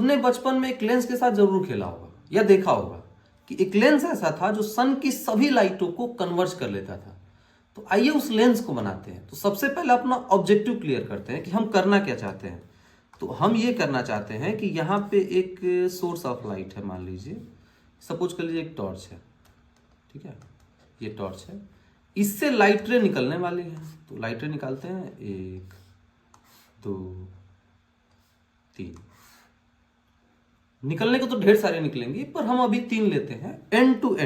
सबने बचपन में एक लेंस के साथ जरूर खेला होगा या देखा होगा कि एक लेंस ऐसा था जो सन की सभी लाइटों को कन्वर्ज कर लेता था। तो आइए उस लेंस को बनाते हैं। तो सबसे पहले अपना ऑब्जेक्टिव क्लियर करते हैं कि हम करना क्या चाहते हैं। तो हम ये करना चाहते हैं कि यहाँ पे एक सोर्स ऑफ लाइट है, मान लीजिए, सपोज कर लीजिए एक टॉर्च है, ठीक है, ये टॉर्च है, इससे लाइट रे निकलने वाली है। तो लाइट रे निकालते हैं, 1 2 3। निकलने को तो ढेर सारे निकलेंगे, पर हम अभी 3 लेते हैं। एंड टू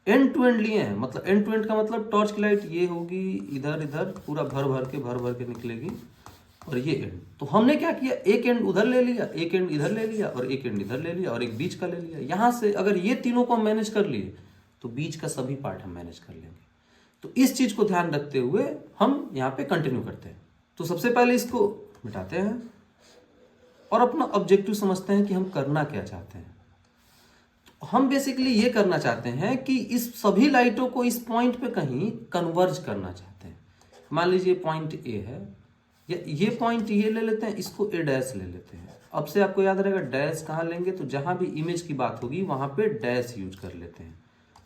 एंड लिए हैं, मतलब एंड टू एंड का मतलब टॉर्च की लाइट ये होगी, इधर इधर पूरा भर भर के निकलेगी, और ये एंड। तो हमने क्या किया, एक एंड उधर ले लिया, एक एंड इधर ले लिया, और एक एंड इधर ले लिया, और एक बीच का ले लिया। यहां से अगर ये तीनों को हम मैनेज कर लिए तो बीच का सभी पार्ट हम मैनेज कर लेंगे। तो इस चीज को ध्यान रखते हुए हम यहाँ पे कंटिन्यू करते हैं। तो सबसे पहले इसको मिटाते हैं और अपना ऑब्जेक्टिव समझते हैं कि हम करना क्या चाहते हैं। तो हम बेसिकली ये करना चाहते हैं कि इस सभी लाइटों को इस पॉइंट पे कहीं कन्वर्ज करना चाहते हैं। मान लीजिए पॉइंट ए है, या ये पॉइंट ये ले लेते हैं, इसको ए डैश ले लेते हैं। अब से आपको याद रहेगा डैश कहाँ लेंगे, तो जहां भी इमेज की बात होगी वहां पे डैश यूज कर लेते हैं,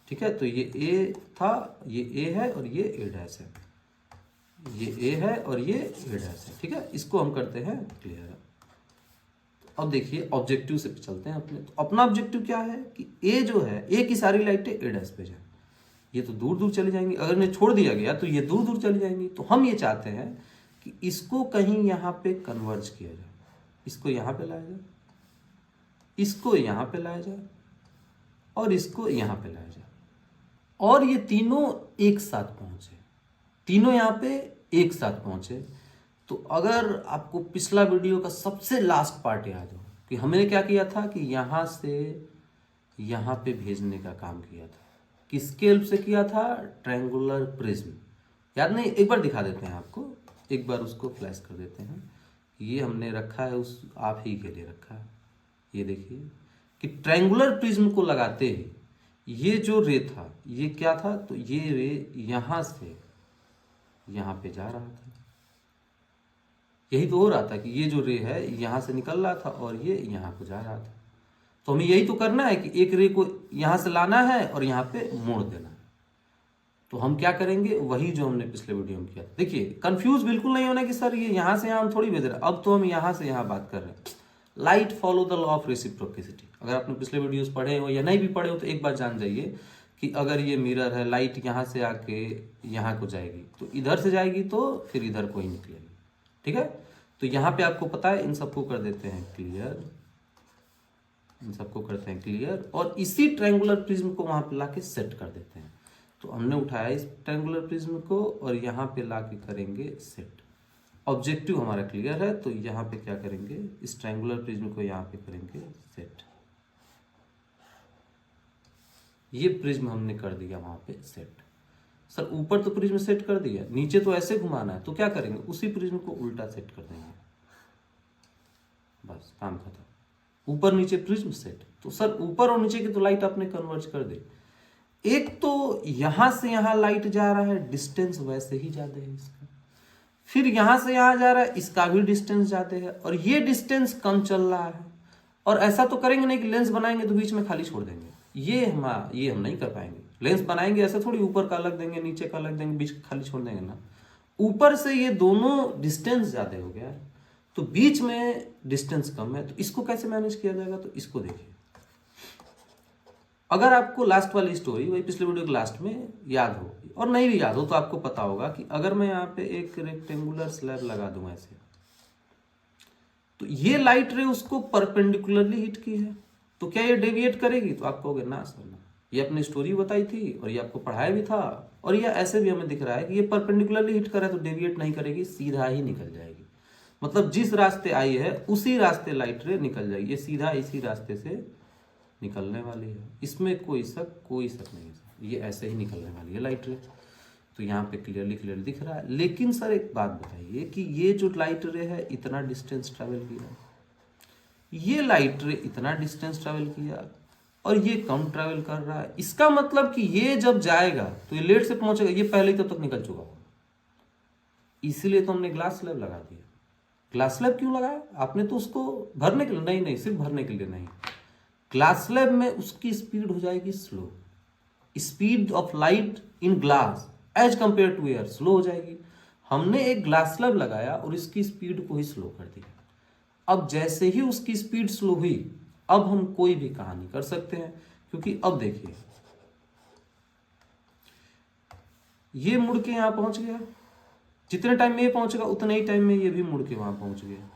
ठीक है। तो ये ए था, ये ए है, और ये ए डैश है, ये ए है और ये ए डैश है, ठीक है। इसको हम करते हैं क्लियर। अब देखिए ऑब्जेक्टिव से चलते हैं अपने। तो अपना ऑब्जेक्टिव क्या है कि ए जो है, ए की सारी लाइटें ए डैश पे जाए। ये तो दूर दूर चली जाएंगी, अगर इन्हें छोड़ दिया गया तो ये दूर दूर चली जाएंगी। तो हम ये चाहते हैं कि इसको कहीं यहाँ पे कन्वर्ज किया जाए, इसको यहाँ पे लाया जाए, इसको यहाँ पे लाया जाए, और इसको यहाँ पे लाया जाए, और ये तीनों एक साथ पहुंचे, तीनों यहाँ पे एक साथ पहुंचे। तो अगर आपको पिछला वीडियो का सबसे लास्ट पार्ट याद हो कि हमने क्या किया था कि यहाँ से यहाँ पे भेजने का काम किया था, किसके हेल्प से किया था, ट्रायंगुलर प्रिज्म। याद नहीं, एक बार दिखा देते हैं आपको, एक बार उसको फ्लैश कर देते हैं। ये हमने रखा है, उस आप ही के लिए रखा है। ये देखिए कि ट्रायंगुलर प्रिज्म को लगाते ही ये जो रे था, ये क्या था, तो ये रे यहाँ से यहाँ पे जा रहा था। यही तो हो रहा था कि ये जो रे है यहाँ से निकल रहा था और ये यहाँ को जा रहा था। तो हमें यही तो करना है कि एक रे को यहाँ से लाना है और यहाँ पे मोड़ देना है। तो हम क्या करेंगे, वही जो हमने पिछले वीडियो में किया। देखिए कंफ्यूज बिल्कुल नहीं होना कि सर ये यहाँ से यहाँ हम थोड़ी भेज रहे हैं। अब तो हम यहाँ से यहाँ बात कर रहे हैं। Light follow the law of reciprocity. अगर आपने पिछले वीडियोस पढ़े हो या नहीं भी पढ़े हो तो एक बार जान जाइए कि अगर ये मिरर है, लाइट यहाँ से आके यहाँ को जाएगी तो इधर से जाएगी तो फिर इधर को ही निकलेगी, ठीक है। तो यहाँ पे आपको पता है, इन सबको कर देते हैं क्लियर, इन सबको करते हैं क्लियर, और इसी ट्रायंगुलर प्रिज्म को वहां पे लाके सेट कर देते हैं। तो हमने उठाया इस ट्रायंगुलर प्रिज्म को और यहाँ पे लाके करेंगे सेट। ऑब्जेक्टिव हमारा क्लियर है, तो यहाँ पे क्या करेंगे, इस ट्रायंगुलर प्रिज्म को यहाँ पे करेंगे सेट। ये प्रिज्म हमने कर दिया वहां पे सेट। सर ऊपर तो प्रिज्म सेट कर दिया, नीचे तो ऐसे घुमाना है, तो क्या करेंगे, उसी प्रिज्म को उल्टा सेट कर देंगे, बस काम खत्म। ऊपर नीचे प्रिज्म सेट। तो सर ऊपर और नीचे की तो लाइट आपने कन्वर्ज कर दी। एक तो यहां से यहां लाइट जा रहा है, डिस्टेंस वैसे ही ज्यादा है इसका। फिर यहां से यहां जा रहा है, इसका भी डिस्टेंस ज्यादा है, और ये डिस्टेंस कम चल रहा है। और ऐसा तो करेंगे नहीं कि लेंस बनाएंगे तो बीच में खाली छोड़ देंगे, ये हम नहीं कर पाएंगे। लेंस बनाएंगे ऐसे थोड़ी, ऊपर का अलग देंगे, नीचे का अलग देंगे, बीच का खाली छोड़ देंगे ना। ऊपर से ये दोनों डिस्टेंस ज्यादा हो गया है, तो बीच में डिस्टेंस कम है। तो इसको कैसे मैनेज किया जाएगा, तो इसको देखिए। अगर आपको लास्ट वाली स्टोरी, वही पिछले वीडियो के लास्ट में याद हो, और नहीं भी याद हो तो आपको पता होगा कि अगर मैं यहाँ पे एक रेक्टेंगुलर स्लैब लगा दूं ऐसे, तो ये लाइट रे उसको परपेंडिकुलरली हिट की है, तो क्या ये डेविएट करेगी, तो आप कहोगे ना सर ना, ये अपनी स्टोरी बताई थी और ये आपको पढ़ाया भी था, और ये ऐसे भी हमें दिख रहा है कि ये परपेंडिकुलरली हिट कर रहा है, तो डेविएट नहीं करेगी, सीधा ही निकल जाएगी। मतलब जिस रास्ते आई है उसी रास्ते लाइट रे निकल जाएगी, ये सीधा इसी रास्ते से निकलने वाली है, इसमें कोई शक नहीं है, ये ऐसे ही निकलने वाली है लाइट रे। तो यहाँ पे क्लियरली दिख रहा है। लेकिन सर एक बात बताइए कि ये जो लाइट रे है इतना डिस्टेंस ट्रेवल किया, ये लाइट रे इतना डिस्टेंस ट्रेवल किया और ये कम ट्रेवल कर रहा है, इसका मतलब कि ये जब जाएगा तो ये लेट से पहुंचेगा, ये पहले ही तब तक निकल चुका होगा। इसीलिए तो हमने ग्लास स्लैब लगा दिया। ग्लास स्लैब क्यों लगाया आपने? तो उसको भरने के लिए नहीं, नहीं सिर्फ भरने के लिए नहीं, ग्लास स्लैब में उसकी स्पीड हो जाएगी slow, speed of light in glass as compare to air slow हो जाएगी। हमने एक ग्लास स्लैब लगाया और इसकी स्पीड को ही स्लो कर दिया। अब जैसे ही उसकी स्पीड स्लो हुई, अब हम कोई भी कहानी कर सकते हैं, क्योंकि अब देखिए ये मुड़ के यहां पहुंच गया, जितने टाइम में ये पहुंचेगा उतने ही टाइम में ये भी मुड़ के वहां पहुंच गया,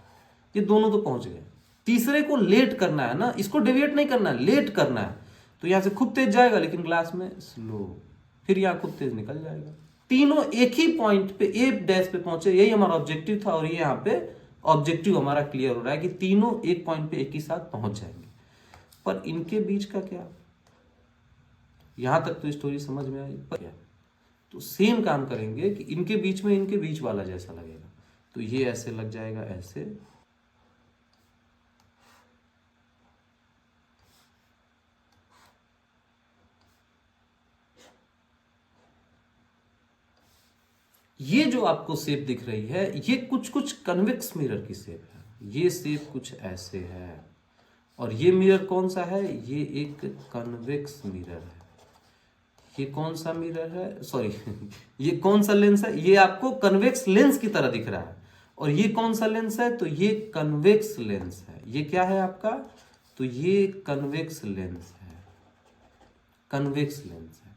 ये दोनों तो पहुंच गए। तीसरे को लेट करना है ना, इसको डेविएट नहीं करना है, लेट करना है, तो यहां से खूब तेज जाएगा लेकिन ग्लास में स्लो, फिर यहां खूब तेज निकल जाएगा। तीनों एक ही पॉइंट पे ए डैश पे पहुंचे, यही हमारा ऑब्जेक्टिव था, और ये यहाँ पे ऑब्जेक्टिव हमारा क्लियर हो रहा है कि तीनों एक पॉइंट पे एक ही साथ पहुंच जाएंगे। पर इनके बीच का क्या, यहां तक तो स्टोरी समझ में आई, पर क्या, तो सेम काम करेंगे कि इनके बीच वाला जैसा लगेगा, तो ये ऐसे लग जाएगा, ऐसे, ये जो आपको शेप दिख रही है ये कुछ कुछ कन्वेक्स मिरर की शेप है, ये शेप कुछ ऐसे है, और ये मिरर कौन सा है, ये एक कन्वेक्स मिरर है। ये कौन सा मिरर है, सॉरी ये कौन सा लेंस है, ये आपको कन्वेक्स लेंस की तरह दिख रहा है, और ये कौन सा लेंस है, तो ये कन्वेक्स लेंस है। ये क्या है आपका, तो ये कन्वेक्स लेंस है, कन्वेक्स लेंस है।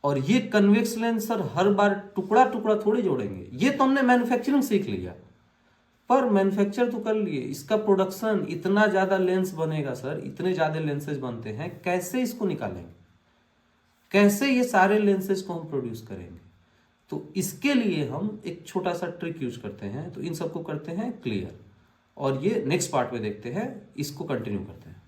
और ये कन्वेक्स लेंस सर हर बार टुकड़ा टुकड़ा थोड़ी जोड़ेंगे, ये तो हमने मैन्युफैक्चरिंग सीख लिया, पर मैन्युफैक्चर तो कर लिए, इसका प्रोडक्शन इतना ज्यादा लेंस बनेगा सर, इतने ज्यादा लेंसेज बनते हैं, कैसे इसको निकालेंगे, कैसे ये सारे लेंसेज को हम प्रोड्यूस करेंगे? तो इसके लिए हम एक छोटा सा ट्रिक यूज करते हैं, तो इन सबको करते हैं क्लियर, और ये नेक्स्ट पार्ट में देखते हैं, इसको कंटिन्यू करते हैं।